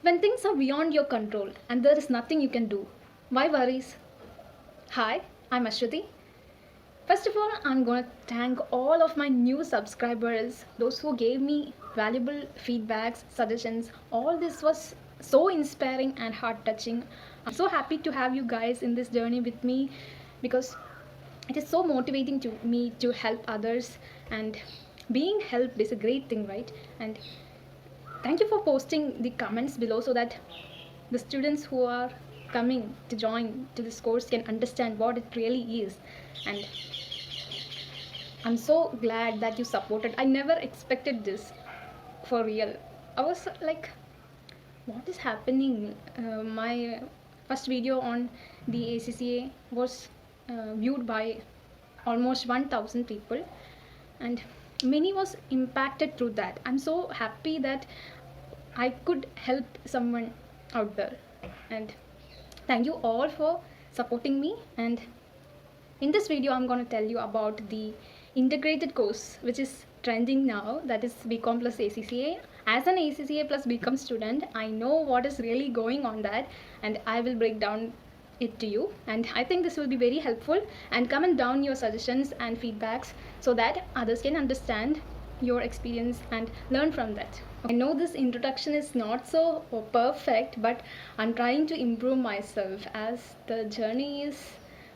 When things are beyond your control and there is nothing you can do, why worries? Hi, I'm Ashwati. First of all, I'm going to thank all of my new subscribers, those who gave me valuable feedbacks, suggestions. All this was so inspiring and heart touching. I'm so happy to have you guys in this journey with me because it is so motivating to me to help others, and being helped is a great thing, right? And thank you for posting the comments below so that the students who are coming to join to this course can understand what it really is. And I'm so glad that you supported. I never expected this, for real. I was like, what is happening? My first video on the ACCA was viewed by almost 1000 people, and many was impacted through that. I'm so happy that I could help someone out there, and thank you all for supporting me. And in this video I'm going to tell you about the integrated course which is trending now, that is BCom plus ACCA. As an ACCA plus BCom student, I know what is really going on that, and I will break down it to you, and I think this will be very helpful. And comment down your suggestions and feedbacks so that others can understand your experience and learn from that. I know this introduction is not so perfect, but I'm trying to improve myself as the journey is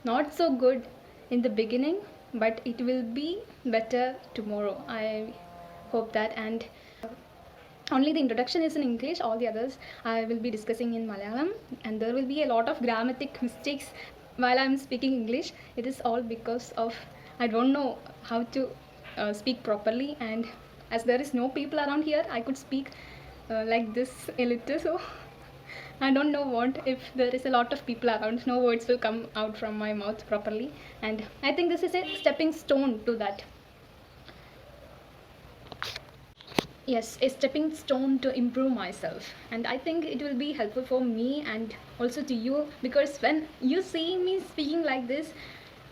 not so good in the beginning, but it will be better tomorrow. I hope that. And only the introduction is in English, all the others I will be discussing in Malayalam, and there will be a lot of grammatic mistakes while I'm speaking English. It is all because of I don't know how to speak properly, and as there is no people around here, I could speak like this a little, so I don't know what if there is a lot of people around, no words will come out from my mouth properly, and I think this is a stepping stone to that. Yes, a stepping stone to improve myself, and I think it will be helpful for me and also to you, because when you see me speaking like this,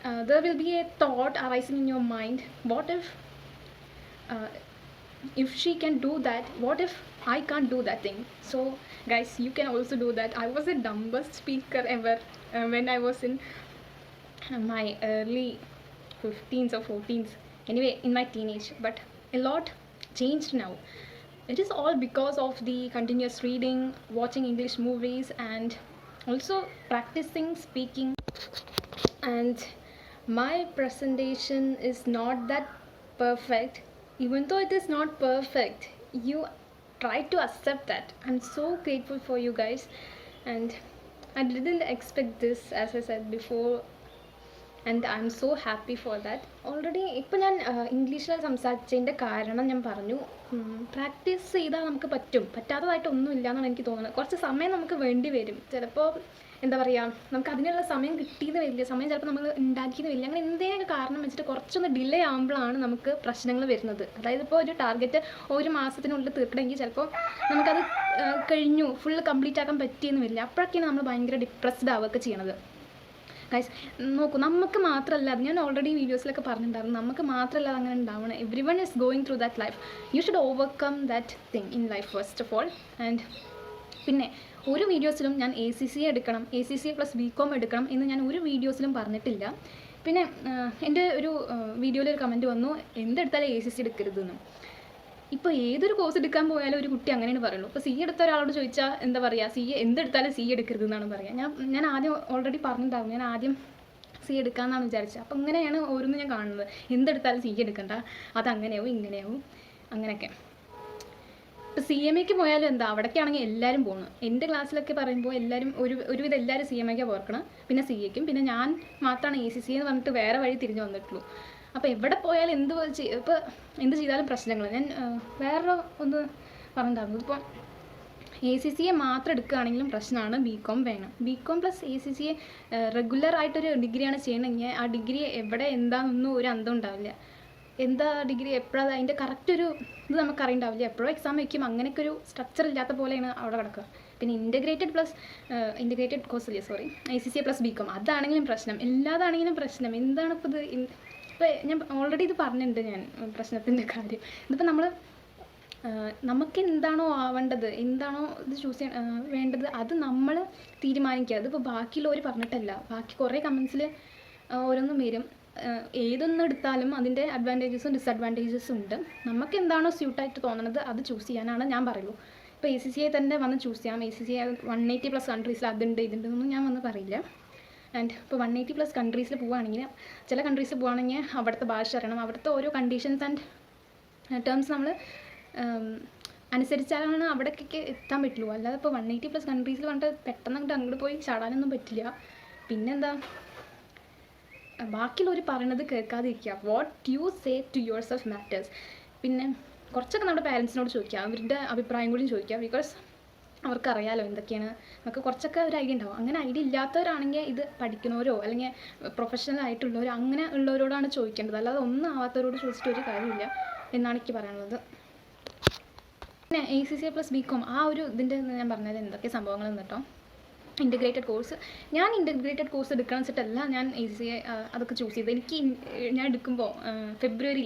there will be a thought arising in your mind, what if she can do that, what if I can't do that thing? So guys, you can also do that. I was the dumbest speaker ever when I was in my early 15s or 14s, anyway in my teenage, but a lot changed now. It is all because of the continuous reading, watching English movies, and also practicing speaking. And my presentation is not that perfect. Even though it is not perfect, you try to accept that. I'm so grateful for you guys, and I didn't expect this, as I said before, and I'm so happy for that. Already ഇപ്പം ഞാൻ ഇംഗ്ലീഷിൽ സംസാരിച്ചതിൻ്റെ കാരണം ഞാൻ പറഞ്ഞു, practice ചെയ്താൽ നമുക്ക് പറ്റും, പറ്റാത്തതായിട്ടൊന്നുമില്ല എന്നാണ് എനിക്ക് തോന്നുന്നത്. കുറച്ച് സമയം നമുക്ക് വേണ്ടി വരും. ചിലപ്പോൾ എന്താ പറയുക, നമുക്ക് അതിനുള്ള സമയം കിട്ടിയെന്ന് വരില്ല, സമയം ചിലപ്പോൾ നമ്മൾ ഉണ്ടാക്കിയെന്ന് വരില്ല. അങ്ങനെ എന്തെങ്കിലും കാരണം വെച്ചിട്ട് കുറച്ചൊന്ന് ഡിലേ ആകുമ്പോഴാണ് നമുക്ക് പ്രശ്നങ്ങൾ വരുന്നത്. അതായത് ഇപ്പോൾ ഒരു ടാർഗറ്റ് ഒരു മാസത്തിനുള്ളിൽ തീർക്കണമെങ്കിൽ ചിലപ്പോൾ നമുക്കത് കഴിഞ്ഞു ഫുൾ കംപ്ലീറ്റ് ആക്കാൻ പറ്റിയെന്ന് വരില്ല. അപ്പോഴൊക്കെയാണ് നമ്മൾ ഭയങ്കര ഡിപ്രസ്ഡ് ആവുകയൊക്കെ ചെയ്യണത്. ഗൈസ് നോക്കൂ, നമുക്ക് മാത്രമല്ല, അത് ഞാൻ ഓൾറെഡി വീഡിയോസിലൊക്കെ പറഞ്ഞിട്ടുണ്ടായിരുന്നു, നമുക്ക് മാത്രമല്ല അങ്ങനെ ഉണ്ടാവണം. Every one is going through that life. You should overcome that thing in life first of all. And പിന്നെ ഒരു വീഡിയോസിലും ഞാൻ ACCA എടുക്കണം, ACCA പ്ലസ് BCom എടുക്കണം എന്ന് ഞാൻ ഒരു വീഡിയോസിലും പറഞ്ഞിട്ടില്ല. പിന്നെ എൻ്റെ ഒരു വീഡിയോയിലൊരു കമൻറ്റ് വന്നു, എന്തെടുത്താലും ACCA എടുക്കരുതെന്ന്. ഇപ്പോൾ ഏതൊരു കോഴ്സ് എടുക്കാൻ പോയാലും ഒരു കുട്ടി അങ്ങനെയാണ് പറയുള്ളൂ. ഇപ്പോൾ CA എടുത്ത ഒരാളോട് ചോദിച്ചാൽ എന്താ പറയുക, CA എന്തെടുത്താലും CA എടുക്കരുതെന്നാണ് പറയുക. ഞാൻ ആദ്യം ഓൾറെഡി പറഞ്ഞിട്ടുണ്ടാകും, ഞാൻ ആദ്യം CA എടുക്കാമെന്നാണ് വിചാരിച്ചത്. അപ്പോൾ ഇങ്ങനെയാണ് ഓരോന്നും ഞാൻ കാണുന്നത്, എന്തെടുത്താലും CA എടുക്കണ്ട, അതങ്ങനെയാവും ഇങ്ങനെയാവും അങ്ങനെയൊക്കെ. ഇപ്പോൾ CMAക്ക് പോയാലും എന്താ, അവിടേക്കാണെങ്കിൽ എല്ലാവരും പോകുന്നു. എൻ്റെ ക്ലാസ്സിലൊക്കെ പറയുമ്പോൾ എല്ലാവരും ഒരുവിധം എല്ലാവരും CMAക്കാണ് പോർക്കണം, പിന്നെ CAക്കും, പിന്നെ ഞാൻ മാത്രമാണ് ACCA എന്ന് പറഞ്ഞിട്ട് വേറെ വഴി തിരിഞ്ഞു വന്നിട്ടുള്ളൂ. അപ്പോൾ എവിടെ പോയാലും ഇപ്പോൾ എന്ത് ചെയ്താലും പ്രശ്നങ്ങൾ. ഞാൻ വേറെ ഒന്ന് പറഞ്ഞിട്ടുണ്ടായിരുന്നു, ഇപ്പോൾ ACCA മാത്രം എടുക്കുകയാണെങ്കിലും പ്രശ്നമാണ്, BCom വേണം. BCom പ്ലസ് ACCA റെഗുലറായിട്ടൊരു ഡിഗ്രിയാണ് ചെയ്യണമെങ്കിൽ ആ ഡിഗ്രി എവിടെ എന്താണെന്നൊന്നും ഒരു അന്തം ഉണ്ടാവില്ല. എന്താ ഡിഗ്രി എപ്പോഴാണ് അതിൻ്റെ കറക്റ്റ് ഒരു ഇത് നമുക്ക് അറിയണ്ടാവില്ല, എപ്പോഴും എക്സാം വയ്ക്കും, അങ്ങനെയൊക്കെ ഒരു സ്ട്രക്ചർ ഇല്ലാത്ത പോലെയാണ് അവിടെ കിടക്കുക. പിന്നെ ഇൻറ്റഗ്രേറ്റഡ് കോഴ്സില്ലേ, ACCA പ്ലസ് BCom അതാണെങ്കിലും പ്രശ്നം, എല്ലാതാണെങ്കിലും പ്രശ്നം. എന്താണ് ഇപ്പോൾ ഇത്? ഇപ്പോൾ ഞാൻ ഓൾറെഡി ഇത് പറഞ്ഞിട്ടുണ്ട്, ഞാൻ പ്രശ്നത്തിൻ്റെ കാര്യം. ഇതിപ്പോൾ നമ്മൾ നമുക്ക് എന്താണോ ആവേണ്ടത്, എന്താണോ ഇത് ചൂസ് ചെയ്യാൻ വേണ്ടത്, അത് നമ്മൾ തീരുമാനിക്കുക. അതിപ്പോൾ ബാക്കിയുള്ളവർ പറഞ്ഞിട്ടല്ല. ബാക്കി കുറേ കമൻസിൽ ഓരോന്നും വരും. ഏതൊന്നും എടുത്താലും അതിൻ്റെ അഡ്വാൻറ്റേജസും ഡിസഡ്വാൻറ്റേജസും ഉണ്ട്. നമുക്ക് എന്താണോ സ്യൂട്ടായിട്ട് തോന്നുന്നത് അത് ചൂസ് ചെയ്യാനാണ് ഞാൻ പറയുള്ളൂ. ഇപ്പോൾ ACCA തന്നെ വന്ന് ചൂസ് ചെയ്യാം. ACCA 180+ കൺട്രീസിൽ അതുണ്ട് ഇതുണ്ടെന്നൊന്നും ഞാൻ വന്ന് പറയില്ല. ആൻഡ് ഇപ്പോൾ 180+ കൺട്രീസിൽ പോവുകയാണെങ്കിൽ, ചില കൺട്രീസിൽ പോവുകയാണെങ്കിൽ അവിടുത്തെ ഭാഷ അറിയണം, അവിടുത്തെ ഓരോ കണ്ടീഷൻസ് ആൻഡ് ടേംസ് നമ്മൾ അനുസരിച്ചാലാണ് അവിടേക്കൊക്കെ എത്താൻ പറ്റുള്ളൂ. അല്ലാതെ ഇപ്പോൾ 180+ കൺട്രീസിൽ വന്നിട്ട് പെട്ടെന്ന് അങ്ങോട്ട് പോയി ചാടാനൊന്നും പറ്റില്ല. പിന്നെന്താ, ബാക്കിയുള്ളവർ പറയണത് കേൾക്കാതിരിക്കുക. What you say to yourself matters. പിന്നെ കുറച്ചൊക്കെ നമ്മുടെ പാരൻസിനോട് ചോദിക്കുക, അവരുടെ അഭിപ്രായം കൂടി ചോദിക്കുക. ബിക്കോസ് അവർക്കറിയാലോ എന്തൊക്കെയാണ്, നമുക്ക് കുറച്ചൊക്കെ ഒരു ഐഡിയ ഉണ്ടാവും. അങ്ങനെ ഐഡിയ ഇല്ലാത്തവരാണെങ്കിൽ ഇത് പഠിക്കുന്നവരോ അല്ലെങ്കിൽ പ്രൊഫഷണൽ ആയിട്ടുള്ളവരോ അങ്ങനെ ഉള്ളവരോടാണ് ചോദിക്കേണ്ടത്. അല്ലാതെ ഒന്നും ആവാത്തവരോട് ചോദിച്ചിട്ട് ഒരു കാര്യമില്ല എന്നാണ് എനിക്ക് പറയാനുള്ളത്. പിന്നെ ACCA+ BCom ആ ഒരു ഇതിൻ്റെ ഞാൻ പറഞ്ഞത് എന്തൊക്കെ സംഭവങ്ങൾ കേട്ടോ. ഇൻ്റഗ്രേറ്റഡ് കോഴ്സ്, ഞാൻ ഇൻ്റഗ്രേറ്റഡ് കോഴ്സ് എടുക്കണം വെച്ചിട്ടല്ല ഞാൻ ACCA അതൊക്കെ ചൂസ് ചെയ്തത്. എനിക്ക് ഞാൻ എടുക്കുമ്പോൾ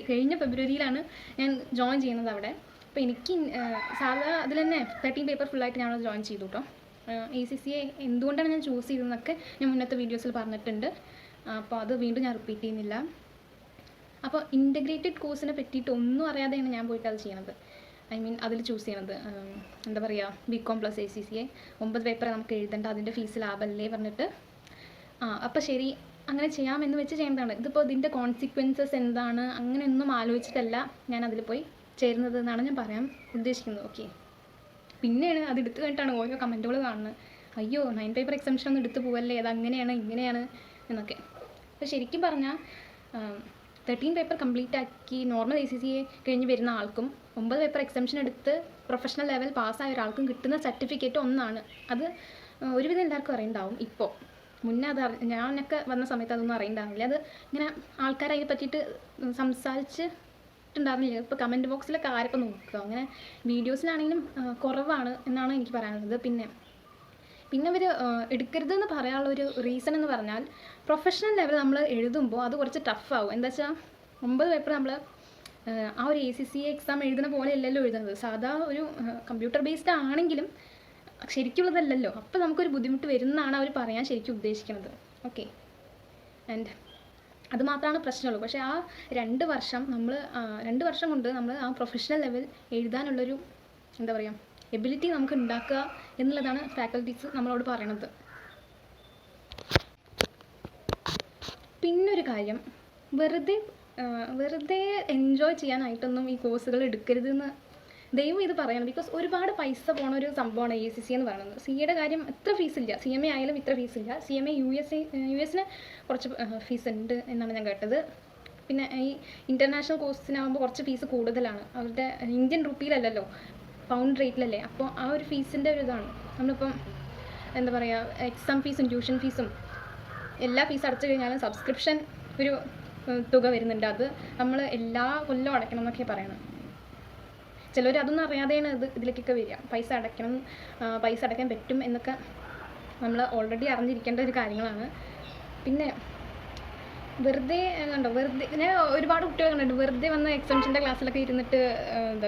കഴിഞ്ഞ ഫെബ്രുവരിയിലാണ് ഞാൻ ജോയിൻ ചെയ്യുന്നത് അവിടെ. അപ്പോൾ എനിക്ക് സാധാ അതിൽ തന്നെ 13 പേപ്പർ ഫുള്ളായിട്ട് ഞാൻ ജോയിൻ ചെയ്തു കേട്ടോ. ACCA എന്തുകൊണ്ടാണ് ഞാൻ ചൂസ് ചെയ്തതെന്നൊക്കെ ഞാൻ മുന്നത്തെ വീഡിയോസിൽ പറഞ്ഞിട്ടുണ്ട്. അപ്പോൾ അത് വീണ്ടും ഞാൻ റിപ്പീറ്റ് ചെയ്യുന്നില്ല. അപ്പോൾ ഇൻ്റഗ്രേറ്റഡ് കോഴ്സിനെ പറ്റിയിട്ട് ഒന്നും അറിയാതെയാണ് ഞാൻ പോയിട്ട് അത് ചെയ്യണത്. അതിൽ ചൂസ് ചെയ്യണത്. എന്താ പറയുക, BCom + ACCA 9 പേപ്പർ നമുക്ക് എഴുതേണ്ട, അതിൻ്റെ ഫീസ് ലാഭമല്ലേ പറഞ്ഞിട്ട് അപ്പോൾ ശരി അങ്ങനെ ചെയ്യാമെന്ന് വെച്ച് ചെയ്യേണ്ടതാണ്. ഇതിപ്പോൾ ഇതിൻ്റെ കോൺസിക്വൻസസ് എന്താണ് അങ്ങനെയൊന്നും ആലോചിച്ചിട്ടല്ല ഞാൻ അതിൽ പോയി ചേരുന്നത് എന്നാണ് ഞാൻ പറയാൻ ഉദ്ദേശിക്കുന്നത്. ഓക്കെ, പിന്നെയാണ് അത് എടുത്തു കഴിഞ്ഞിട്ടാണ് ഓരോ കമൻറ്റുകൾ കാണുന്നത്. അയ്യോ 9 പേപ്പർ എക്സംഷൻ ഒന്നും എടുത്ത് പോവല്ലേ, അത് അങ്ങനെയാണ് ഇങ്ങനെയാണ് എന്നൊക്കെ. അപ്പോൾ ശരിക്കും പറഞ്ഞാൽ 13 പേപ്പർ കംപ്ലീറ്റ് ആക്കി നോർമൽ ACCA കഴിഞ്ഞ് വരുന്ന ആൾക്കും 9 പേപ്പർ എക്സംഷൻ എടുത്ത് പ്രൊഫഷണൽ ലെവൽ പാസ്സായ ഒരാൾക്കും കിട്ടുന്ന സർട്ടിഫിക്കറ്റ് ഒന്നാണ്. അത് ഒരുവിധം എല്ലാവർക്കും അറിയുണ്ടാവും. ഇപ്പോൾ മുന്നേ അത് ഞാനൊക്കെ വന്ന സമയത്ത് അതൊന്നും അറിയുണ്ടാവില്ല. അത് ഇങ്ങനെ ആൾക്കാർ അതിനെ പറ്റിയിട്ട് സംസാരിച്ചിട്ടുണ്ടായിരുന്നില്ല. ഇപ്പോൾ കമൻറ്റ് ബോക്സിലൊക്കെ ആരൊക്കെ നോക്കുക, അങ്ങനെ വീഡിയോസിലാണെങ്കിലും കുറവാണ് എന്നാണ് എനിക്ക് പറയാനുള്ളത്. പിന്നെ അവർ എടുക്കരുതെന്ന് പറയാനുള്ളൊരു റീസൺ എന്ന് പറഞ്ഞാൽ, പ്രൊഫഷണൽ ലെവൽ നമ്മൾ എഴുതുമ്പോൾ അത് കുറച്ച് ടഫാവും. എന്താ വെച്ചാൽ 9 പേപ്പർ നമ്മൾ ആ ഒരു ACCA എക്സാം എഴുതുന്ന പോലെ അല്ലല്ലോ എഴുതുന്നത്. സാധാ ഒരു കമ്പ്യൂട്ടർ ബേസ്ഡ് ആണെങ്കിലും ശരിക്കുള്ളതല്ലല്ലോ. അപ്പോൾ നമുക്കൊരു ബുദ്ധിമുട്ട് വരുന്നതാണ് അവർ പറയാൻ ശരിക്കും ഉദ്ദേശിക്കുന്നത്. ഓക്കെ, ആൻഡ് അത് മാത്രമാണ് പ്രശ്നമുള്ളൂ. പക്ഷേ ആ 2 വർഷം കൊണ്ട് നമ്മൾ ആ പ്രൊഫഷണൽ ലെവൽ എഴുതാനുള്ളൊരു എന്താ പറയുക എബിലിറ്റി നമുക്ക് ഉണ്ടാക്കുക എന്നുള്ളതാണ് ഫാക്കൽറ്റീസ് നമ്മളോട് പറയണത്. പിന്നൊരു കാര്യം, വെറുതെ എൻജോയ് ചെയ്യാനായിട്ടൊന്നും ഈ കോഴ്സുകൾ എടുക്കരുതെന്ന് ദൈവം ഇത് പറയണം. ബിക്കോസ് ഒരുപാട് പൈസ പോണ ഒരു സംഭവമാണ് ACCA എന്ന് പറയുന്നത്. CAയുടെ കാര്യം ഇത്ര ഫീസില്ല, CMA ആയാലും ഇത്ര ഫീസില്ല. CMA US-ന് കുറച്ച് ഫീസ് ഉണ്ട് എന്നാണ് ഞാൻ കേട്ടത്. പിന്നെ ഈ ഇൻ്റർനാഷണൽ കോഴ്സിനാകുമ്പോൾ കുറച്ച് ഫീസ് കൂടുതലാണ്. അവരുടെ ഇന്ത്യൻ റുപ്പിയിലല്ലല്ലോ, പൗണ്ട് റേറ്റിലല്ലേ. അപ്പോൾ ആ ഒരു ഫീസിൻ്റെ ഒരു ഇതാണ്. നമ്മളിപ്പം എന്താ പറയുക, എക്സാം ഫീസും ട്യൂഷൻ ഫീസും എല്ലാ ഫീസ് അടച്ചു കഴിഞ്ഞാലും സബ്സ്ക്രിപ്ഷൻ ഒരു തുക വരുന്നുണ്ട്. അത് നമ്മൾ എല്ലാ കൊല്ലവും അടയ്ക്കണം എന്നൊക്കെ പറയണം. ചിലർ അതൊന്നും അറിയാതെയാണ് ഇതിലേക്കൊക്കെ വരിക. പൈസ അടയ്ക്കാൻ പറ്റും എന്നൊക്കെ നമ്മൾ ഓൾറെഡി അറിഞ്ഞിരിക്കേണ്ട ഒരു കാര്യങ്ങളാണ്. പിന്നെ വെറുതെ ഞാൻ ഒരുപാട് കുട്ടികൾ കണ്ടിട്ടുണ്ട് വെറുതെ വന്ന് എക്സാംസിൻ്റെ ക്ലാസ്സിലൊക്കെ ഇരുന്നിട്ട്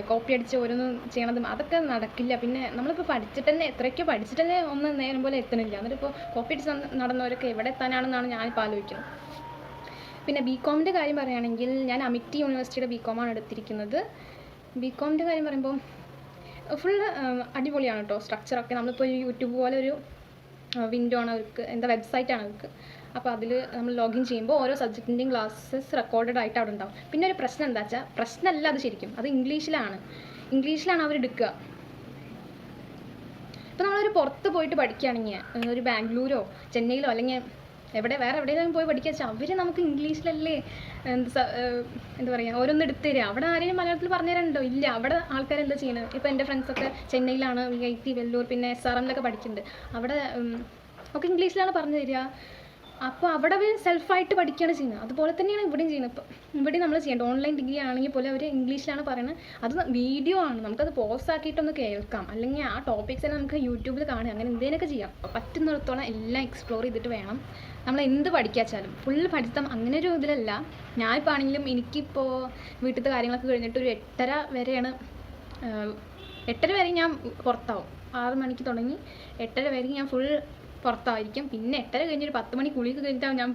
കോപ്പി അടിച്ച് ഓരോന്നും ചെയ്യണതും. അതൊക്കെ നടക്കില്ല. പിന്നെ നമ്മളിപ്പോൾ എത്രയൊക്കെ പഠിച്ചിട്ട് തന്നെ ഒന്ന് നേരം പോലെ എത്തണില്ല. എന്നിട്ടിപ്പോൾ കോപ്പി അടിച്ച് നടന്നവരൊക്കെ എവിടെ എത്താനാണെന്നാണ് ഞാനിപ്പോൾ ആലോചിക്കുന്നത്. പിന്നെ BComൻ്റെ കാര്യം പറയുകയാണെങ്കിൽ, ഞാൻ അമിറ്റി യൂണിവേഴ്സിറ്റിയുടെ BCom ആണ് എടുത്തിരിക്കുന്നത്. BComൻ്റെ കാര്യം പറയുമ്പോൾ ഫുൾ അടിപൊളിയാണ് കേട്ടോ. സ്ട്രക്ചറൊക്കെ നമ്മളിപ്പോൾ യൂട്യൂബ് പോലെ ഒരു വിൻഡോ ആണ് അവർക്ക്, വെബ്സൈറ്റാണ് അവർക്ക്. അപ്പോൾ അതിൽ നമ്മൾ ലോഗിൻ ചെയ്യുമ്പോൾ ഓരോ സബ്ജക്റ്റിൻ്റെയും ക്ലാസ്സസ് റെക്കോർഡഡ് ആയിട്ട് അവിടെ ഉണ്ടാവും. പിന്നെ ഒരു പ്രശ്നം എന്താ വെച്ചാൽ, പ്രശ്നമല്ല അത് ശരിക്കും, അത് ഇംഗ്ലീഷിലാണ് അവർ എടുക്കുക. ഇപ്പോൾ നമ്മളൊരു പുറത്ത് പോയിട്ട് പഠിക്കുകയാണെങ്കിൽ, ഒരു ബാംഗ്ലൂരോ ചെന്നൈയിലോ അല്ലെങ്കിൽ വേറെ എവിടെയെങ്കിലും പോയി പഠിക്കുക വെച്ചാൽ അവർ നമുക്ക് ഇംഗ്ലീഷിലല്ലേ എന്താ പറയുക ഓരോന്ന് എടുത്ത് തരിക. അവിടെ ആരെയും മലയാളത്തിൽ പറഞ്ഞു തരാനുണ്ടോ? ഇല്ല. അവിടെ ആൾക്കാരെന്താ ചെയ്യുന്നത്? ഇപ്പോൾ എൻ്റെ ഫ്രണ്ട്സൊക്കെ ചെന്നൈയിലാണ്, VIT വെല്ലൂർ പിന്നെ SRM പഠിക്കുന്നുണ്ട്. അവിടെ ഒക്കെ ഇംഗ്ലീഷിലാണ് പറഞ്ഞു തരിക. അപ്പോൾ അവിടെ അവർ സെൽഫായിട്ട് പഠിക്കുകയാണ് ചെയ്യുന്നത്. അതുപോലെ തന്നെയാണ് ഇവിടെയും ചെയ്യുന്നത്. ഇവിടെ നമ്മൾ ചെയ്യേണ്ടത് ഓൺലൈൻ ഡിഗ്രി ആണെങ്കിൽ പോലും അവർ ഇംഗ്ലീഷിലാണ് പറയുന്നത്. അത് വീഡിയോ ആണ്, നമുക്കത് പോസ് ആക്കിയിട്ടൊന്ന് കേൾക്കാം. അല്ലെങ്കിൽ ആ ടോപ്പിക്സ് എല്ലാം നമുക്ക് യൂട്യൂബിൽ കാണുക, അങ്ങനെ എന്തെങ്കിലുമൊക്കെ ചെയ്യാം. പറ്റുന്നിടത്തോളം എല്ലാം എക്സ്പ്ലോർ ചെയ്തിട്ട് വേണം നമ്മൾ എന്ത് പഠിക്കാച്ചാലും. ഫുള്ള് പഠിത്തം അങ്ങനെ ഒരു ഇതിലല്ല. ഞാനിപ്പോൾ ആണെങ്കിലും എനിക്കിപ്പോൾ വീട്ടിലത്തെ കാര്യങ്ങളൊക്കെ കഴിഞ്ഞിട്ട് ഒരു 8:30 വരെയാണ് 8:30 വരെ ഞാൻ പുറത്താവും. 6 മണിക്ക് തുടങ്ങി 8:30 വരെ ഞാൻ ഫുൾ പുറത്തായിരിക്കും. പിന്നെ 8:30 കഴിഞ്ഞൊരു 10 മണി കുളിയൊക്കെ കഴിഞ്ഞിട്ടാവും ഞാൻ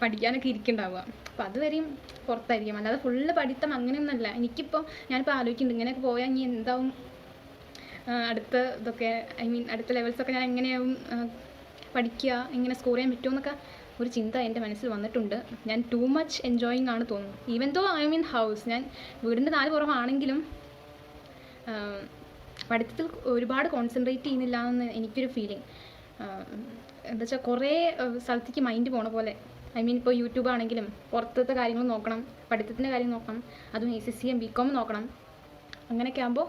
പഠിക്കാനൊക്കെ ഇരിക്കുന്നുണ്ടാവുക. അപ്പോൾ അതുവരെയും പുറത്തായിരിക്കും. അല്ലാതെ ഫുള്ള് പഠിത്തം അങ്ങനെയൊന്നുമല്ല. ഞാനിപ്പോൾ ആലോചിക്കുന്നുണ്ട് ഇങ്ങനെയൊക്കെ പോയാൽ ഇനി എന്താവും, അടുത്ത ഇതൊക്കെ അടുത്ത ലെവൽസൊക്കെ ഞാൻ എങ്ങനെയാവും പഠിക്കുക, എങ്ങനെ സ്കോർ ചെയ്യാൻ പറ്റുമെന്നൊക്കെ ഒരു ചിന്ത എൻ്റെ മനസ്സിൽ വന്നിട്ടുണ്ട്. ഞാൻ ടു മച്ച് എൻജോയിങ് ആണ് തോന്നുന്നു. Even though I mean house, ഞാൻ വീടിൻ്റെ 4 പുറമാണെങ്കിലും പഠിത്തത്തിൽ ഒരുപാട് കോൺസെൻട്രേറ്റ് ചെയ്യുന്നില്ല എന്ന് എനിക്കൊരു ഫീലിംഗ്. എന്താ വെച്ചാൽ കുറേ സ്ഥലത്തേക്ക് മൈൻഡ് പോണ പോലെ. ഇപ്പോൾ യൂട്യൂബ് ആണെങ്കിലും പുറത്തത്തെ കാര്യങ്ങൾ നോക്കണം, പഠിത്തത്തിൻ്റെ കാര്യം നോക്കണം, അതും ACCA BCom നോക്കണം. അങ്ങനെയൊക്കെ ആകുമ്പോൾ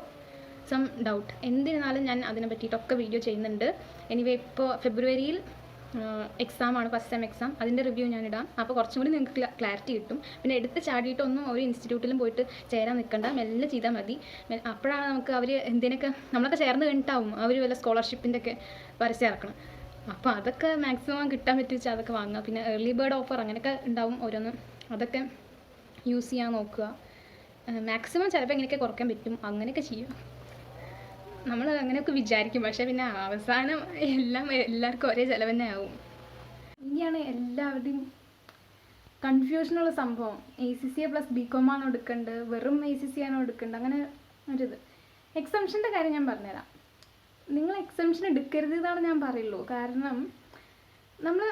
സം ഡൗട്ട്. എന്നിരുന്നാലും ഞാൻ അതിനെ പറ്റിയിട്ടൊക്കെ വീഡിയോ ചെയ്യുന്നുണ്ട്. എനിവേ ഇപ്പോൾ ഫെബ്രുവരിയിൽ എക്സാമാണ്, ഫസ്റ്റ് സെം എക്സാം. അതിൻ്റെ റിവ്യൂ ഞാനിടാം. അപ്പോൾ കുറച്ചും കൂടി നിങ്ങൾക്ക് ക്ലാരിറ്റി കിട്ടും. പിന്നെ എടുത്ത് ചാടിയിട്ടൊന്നും ഒരു ഇൻസ്റ്റിറ്റ്യൂട്ടിലും പോയിട്ട് ചേരാൻ നിൽക്കണ്ട, മെല്ലെ ചെയ്താൽ മതി. അപ്പോഴാണ് നമുക്ക് അവർ എന്തിനൊക്കെ നമ്മളൊക്കെ ചേർന്ന് കഴിഞ്ഞിട്ടാവും അവർ വല്ല സ്കോളർഷിപ്പിൻ്റെ ഒക്കെ പരസ്യം ഇറക്കണം. അപ്പോൾ അതൊക്കെ മാക്സിമം കിട്ടാൻ പറ്റുവെച്ചാൽ അതൊക്കെ വാങ്ങുക. പിന്നെ ഏർലി ബേർഡ് ഓഫർ അങ്ങനെയൊക്കെ ഉണ്ടാവും ഓരോന്ന്, അതൊക്കെ യൂസ് ചെയ്യാൻ നോക്കുക. മാക്സിമം ചിലപ്പോൾ എങ്ങനെയൊക്കെ കുറയ്ക്കാൻ പറ്റും അങ്ങനെയൊക്കെ ചെയ്യുക. നമ്മൾ അങ്ങനെയൊക്കെ വിചാരിക്കും, പക്ഷേ പിന്നെ അവസാനം എല്ലാവർക്കും ഒരേ ചിലവ് തന്നെ ആവും. ഇനിയാണ് എല്ലാവരുടെയും കൺഫ്യൂഷനുള്ള സംഭവം. ACCA + BCom ആണോ എടുക്കേണ്ടത്, വെറും ACCA ആണോ എടുക്കേണ്ടത്, അങ്ങനെ ഒരിത്. എക്സംഷൻ്റെ കാര്യം ഞാൻ പറഞ്ഞുതരാം. നിങ്ങൾ എക്സംഷൻ എടുക്കരുത് എന്നാണ് ഞാൻ പറയുള്ളൂ. കാരണം നമ്മൾ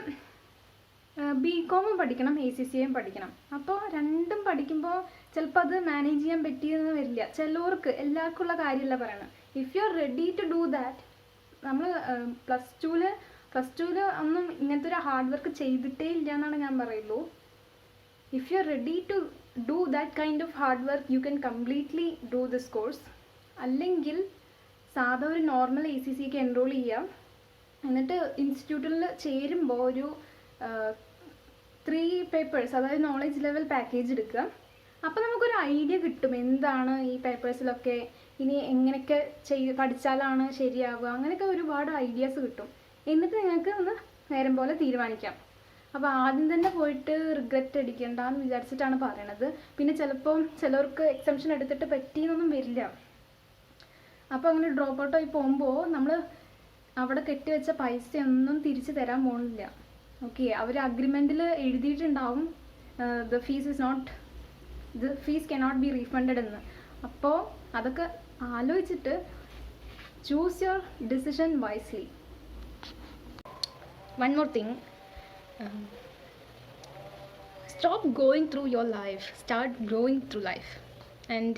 BCom പഠിക്കണം, ACCA പഠിക്കണം. അപ്പോൾ രണ്ടും പഠിക്കുമ്പോൾ ചിലപ്പോൾ അത് മാനേജ് ചെയ്യാൻ പറ്റിയെന്ന് വരില്ല. ചിലവർക്ക്, എല്ലാവർക്കും ഉള്ള കാര്യമല്ല പറയണം. If you are ready to do that, നമ്മൾ പ്ലസ് ടുവിൽ ഒന്നും ഇങ്ങനത്തെ ഒരു ഹാർഡ് വർക്ക് ചെയ്തിട്ടേ ഇല്ല എന്നാണ് ഞാൻ പറയുള്ളൂ. If you are ready to do that kind of hard work, you can completely do this course. അല്ലെങ്കിൽ സാധാ ഒരു നോർമൽ ACCA എൻറോൾ ചെയ്യാം. എന്നിട്ട് ഇൻസ്റ്റിറ്റ്യൂട്ടിൽ ചേരുമ്പോൾ ഒരു 3 പേപ്പേഴ്സ്, അതായത് നോളേജ് ലെവൽ പാക്കേജ് എടുക്കുക. അപ്പോൾ നമുക്കൊരു ഐഡിയ കിട്ടും എന്താണ് ഈ പേപ്പേഴ്സിലൊക്കെ, ഇനി എങ്ങനെയൊക്കെ പഠിച്ചാലാണ് ശരിയാവുക, അങ്ങനെയൊക്കെ ഒരുപാട് ഐഡിയാസ് കിട്ടും. എന്നിട്ട് നിങ്ങൾക്ക് ഒന്ന് നേരം പോലെ തീരുമാനിക്കാം. അപ്പോൾ ആദ്യം തന്നെ പോയിട്ട് റിഗ്രറ്റ് അടിക്കണ്ടെന്ന് വിചാരിച്ചിട്ടാണ് പറയണത്. പിന്നെ ചിലപ്പോൾ ചിലർക്ക് എക്സംഷൻ എടുത്തിട്ട് പറ്റിയെന്നൊന്നും വരില്ല. അപ്പോൾ അങ്ങനെ ഡ്രോപ്പ് ഔട്ടായി പോകുമ്പോൾ നമ്മൾ അവിടെ കെട്ടിവെച്ച പൈസയൊന്നും തിരിച്ച് തരാൻ പോകുന്നില്ല. ഓക്കെ, അവർ അഗ്രിമെൻറ്റിൽ എഴുതിയിട്ടുണ്ടാവും the fees cannot be refunded എന്ന്. അപ്പോൾ അതൊക്കെ ആലോചിച്ചിട്ട് choose your decision wisely. One more thing, stop going through your life, start growing through life. And